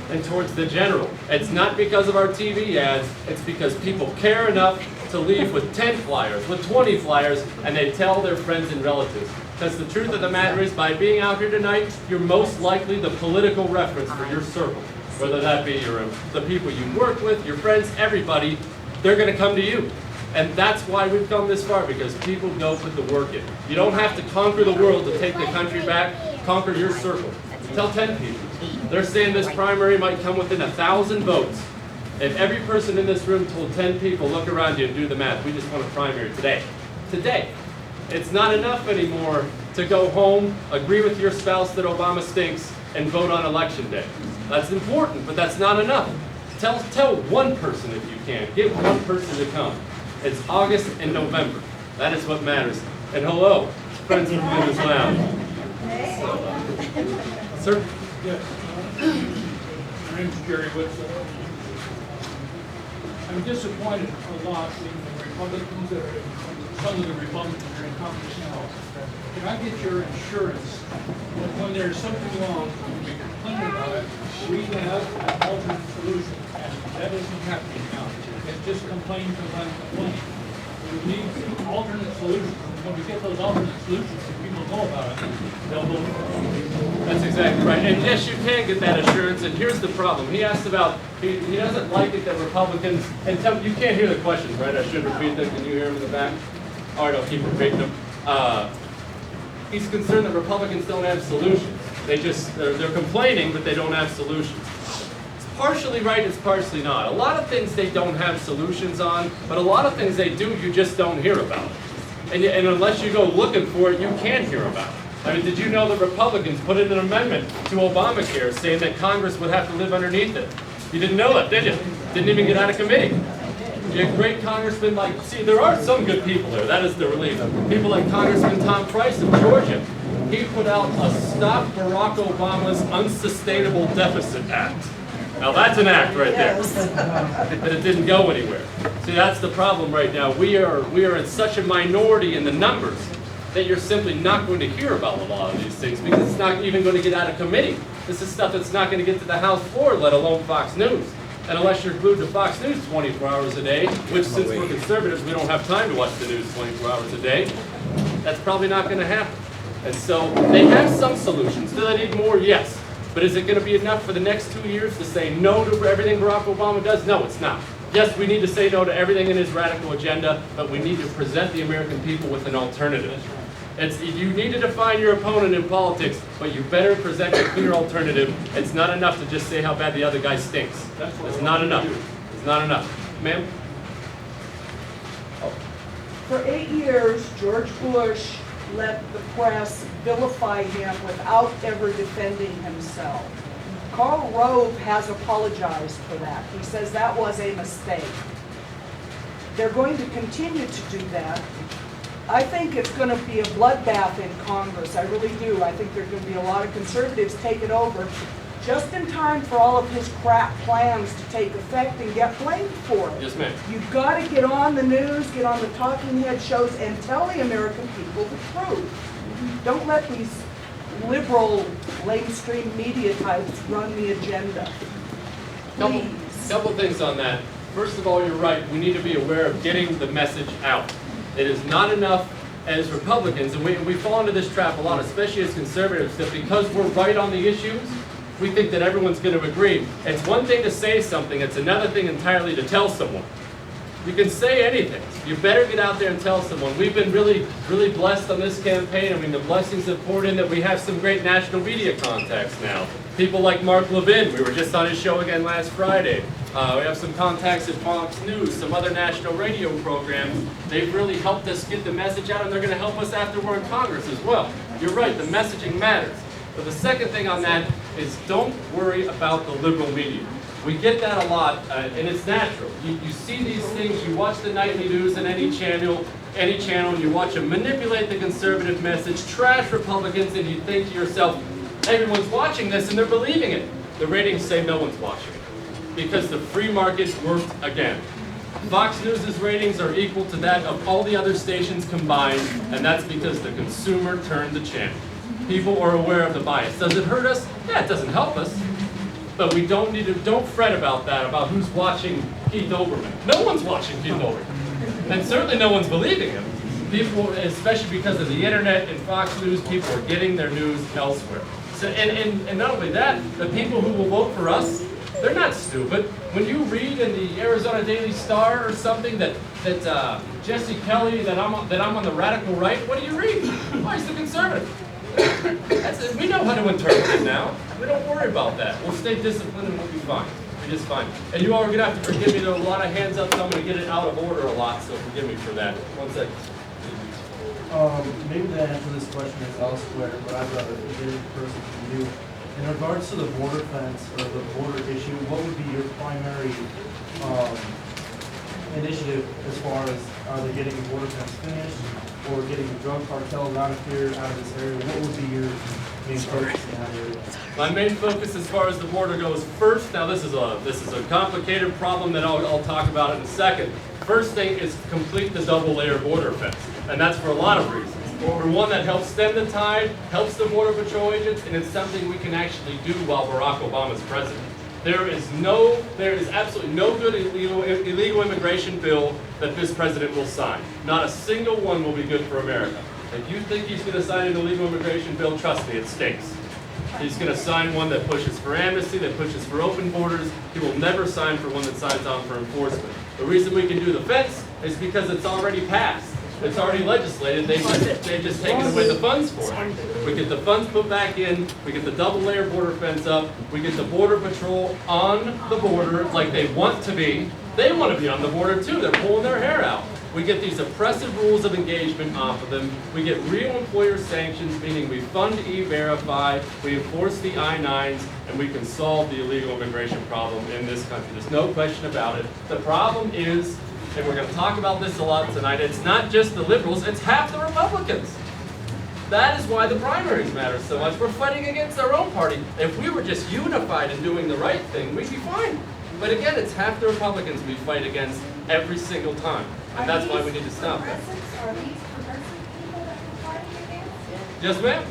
and towards the general. It's not because of our TV ads, it's because people care enough to leave with 10 flyers, with 20 flyers, and they tell their friends and relatives. Because the truth of the matter is, by being out here tonight, you're most likely the political reference for your circle. Whether that be the people you work with, your friends, everybody, they're going to come to you. And that's why we've come this far, because people go put the work in. You don't have to conquer the world to take the country back, conquer your circle. Tell 10 people. They're saying this primary might come within 1,000 votes. If every person in this room told 10 people, look around you and do the math, we just won a primary today. Today. It's not enough anymore to go home, agree with your spouse that Obama stinks, and vote on election day. That's important, but that's not enough. Tell one person if you can. Get one person to come. It's August and November. That is what matters. And hello, friends from Goodness Lounge. Sir? Yes. My name's Jerry Whitson. I'm disappointed a lot in the Republicans that are some of the Republicans that are in Congress now. Can I get your assurance that when there's something wrong, when we complain about it, we have an alternate solution? And that isn't happening now. It's just complain. We need alternate solutions. When we get those alternate solutions, if people know about it, they'll vote for it. That's exactly right. And yes, you can get that assurance. And here's the problem. He asked about, he doesn't like it that Republicans, and you can't hear the questions, right? I should repeat them. Can you hear them in the back? All right, I'll keep repeating them. He's concerned that Republicans don't have solutions. They're complaining, but they don't have solutions. It's partially right, it's partially not. A lot of things they don't have solutions on, but a lot of things they do, you just don't hear about. And unless you go looking for it, you can't hear about it. I mean, did you know that Republicans put in an amendment to Obamacare saying that Congress would have to live underneath it? You didn't know that, did you? Didn't even get out of committee. You had great congressmen like, see, there are some good people there. That is the relief. People like Congressman Tom Price of Georgia. He put out a Stop Barack Obama's Unsustainable Deficit Act. Now that's an act right there. But it didn't go anywhere. See, that's the problem right now. We are in such a minority in the numbers that you're simply not going to hear about a lot of these things because it's not even going to get out of committee. This is stuff that's not going to get to the House floor, let alone Fox News. And unless you're glued to Fox News 24 hours a day, which since we're conservatives, we don't have time to watch the news 24 hours a day, that's probably not going to happen. And so they have some solutions. Do they need more? Yes. But is it going to be enough for the next 2 years to say no to everything Barack Obama does? No, it's not. Yes, we need to say no to everything in his radical agenda, but we need to present the American people with an alternative. You need to define your opponent in politics, but you better present a clear alternative. It's not enough to just say how bad the other guy stinks. It's not enough. It's not enough. Ma'am? Oh. For 8 years, George Bush let the press vilify him without ever defending himself. Karl Rove has apologized for that. He says that was a mistake. They're going to continue to do that. I think it's going to be a bloodbath in Congress. I really do. I think there's going to be a lot of conservatives taking over just in time for all of his crap plans to take effect and get blamed for it. Yes, ma'am. You've got to get on the news, get on the talking head shows, and tell the American people the truth. Don't let these liberal, mainstream media types run the agenda. Please. Couple things on that. First of all, you're right. We need to be aware of getting the message out. It is not enough as Republicans, and we fall into this trap a lot, especially as conservatives, that because we're right on the issues, we think that everyone's going to agree. It's one thing to say something, it's another thing entirely to tell someone. You can say anything. You better get out there and tell someone. We've been really, really blessed on this campaign. I mean, the blessings have poured in that we have some great national media contacts now. People like Mark Levin, we were just on his show again last Friday. We have some contacts at Fox News, some other national radio programs. They've really helped us get the message out, and they're going to help us after we're in Congress as well. You're right, the messaging matters. But the second thing on that is don't worry about the liberal media. We get that a lot, and it's natural. You see these things, you watch the nightly news on any channel, and you watch them manipulate the conservative message, trash Republicans, and you think to yourself, everyone's watching this and they're believing it. The ratings say no one's watching it because the free market worked again. Fox News' ratings are equal to that of all the other stations combined, and that's because the consumer turned the channel. People are aware of the bias. Does it hurt us? Yeah, it doesn't help us. But we don't fret about that, about who's watching Keith Olbermann. No one's watching Keith Olbermann. And certainly no one's believing him. People, especially because of the internet and Fox News, people are getting their news elsewhere. So, and not only that, the people who will vote for us, they're not stupid. When you read in the Arizona Daily Star or something that Jesse Kelly, that I'm on the radical right, what do you read? Why, he's the conservative. We know how to interpret it now. We don't worry about that. We'll stay disciplined and we'll be fine. We're just fine. And you all are going to have to forgive me. There are a lot of hands up, so I'm going to get it out of order a lot, so forgive me for that. One second. Maybe the answer to this question is elsewhere, but I've got a very person from you. In regards to the border fence or the border issue, what would be your primary initiative as far as are they getting the border fence finished or getting the drug cartels out of here, out of this area? What would be your main focus in that area? My main focus as far as the border goes first, now this is a complicated problem that I'll talk about in a second. First thing is complete the double layer border fence. And that's for a lot of reasons. For one, that helps stem the tide, helps the Border Patrol agents, and it's something we can actually do while Barack Obama's president. There is absolutely no good illegal immigration bill that this president will sign. Not a single one will be good for America. If you think he's going to sign an illegal immigration bill, trust me, it stinks. He's going to sign one that pushes for amnesty, that pushes for open borders. He will never sign for one that signs on for enforcement. The reason we can do the fence is because it's already passed. It's already legislated. They've just taken away the funds for it. We get the funds put back in. We get the double layer border fence up. We get the Border Patrol on the border like they want to be. They want to be on the border too. They're pulling their hair out. We get these oppressive rules of engagement off of them. We get real employer sanctions, meaning we fund E-Verify, we enforce the I-9s, and we can solve the illegal immigration problem in this country. There's no question about it. The problem is, and we're going to talk about this a lot tonight, it's not just the liberals, it's half the Republicans. That is why the primaries matter so much. We're fighting against our own party. If we were just unified and doing the right thing, we'd be fine. But again, it's half the Republicans we fight against every single time. And that's why we need to stop that. Are these progressive people that we're fighting against? Yes, ma'am.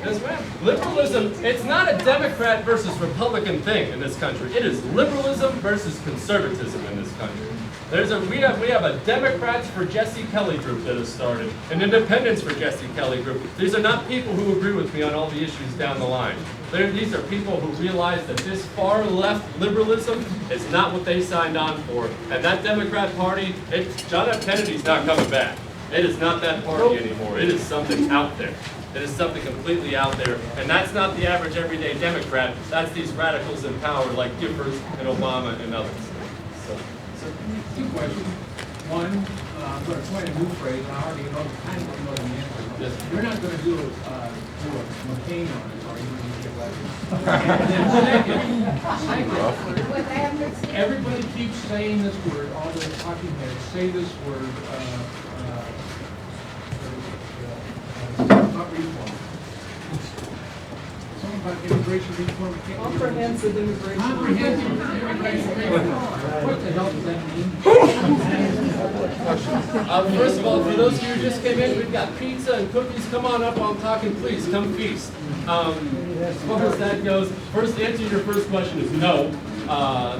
Yes, ma'am. Liberalism, it's not a Democrat versus Republican thing in this country. It is liberalism versus conservatism in this country. We have a Democrats for Jesse Kelly group that has started, an Independents for Jesse Kelly group. These are not people who agree with me on all the issues down the line. These are people who realize that this far left liberalism is not what they signed on for. And that Democrat Party, John F. Kennedy's not coming back. It is not that party anymore. It is something out there. It is something completely out there. And that's not the average everyday Democrat. That's these radicals in power like Giffords and Obama and others. Two questions. One, I'm going to coin a new phrase, and I already know, kind of know the answer. Yes. You're not going to do a McCain on it, or you wouldn't get elected. And then second, everybody keeps saying this word, all the talking heads say this word, not reform. Something about immigration reform. Comprehensive immigration. Comprehensive immigration reform. What the hell does that mean? First of all, for those of you who just came in, we've got pizza and cookies. Come on up while I'm talking, please. Come feast. As far as that goes, first, the answer to your first question is no.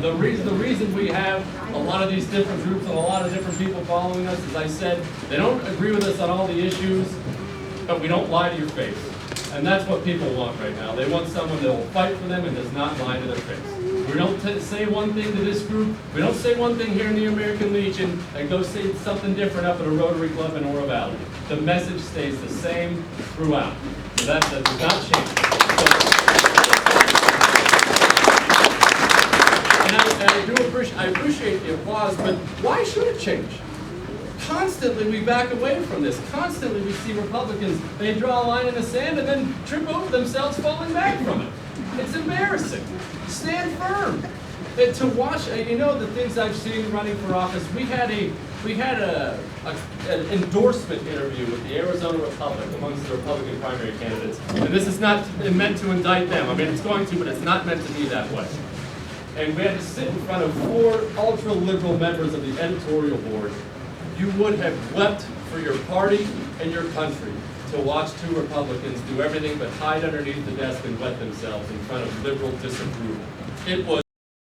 The reason we have a lot of these different groups and a lot of different people following us, as I said, they don't agree with us on all the issues, but we don't lie to your face. And that's what people want right now. They want someone that will fight for them and does not lie to their face. We don't say one thing to this group. We don't say one thing here in the American Legion and go say something different up at a Rotary Club in Oro Valley. The message stays the same throughout. So that does not change. I appreciate the applause, but why should it change? Constantly we back away from this. Constantly we see Republicans, they draw a line in the sand and then trip over themselves falling back from it. It's embarrassing. Stand firm. And to watch, you know, the things I've seen running for office, we had an endorsement interview with the Arizona Republic amongst the Republican primary candidates. And this is not meant to indict them. I mean, it's going to, but it's not meant to be that way. And we had to sit in front of 4 ultra-liberal members of the editorial board. You would have wept for your party and your country to watch 2 Republicans do everything but hide underneath the desk and wet themselves in front of liberal disapproval. It was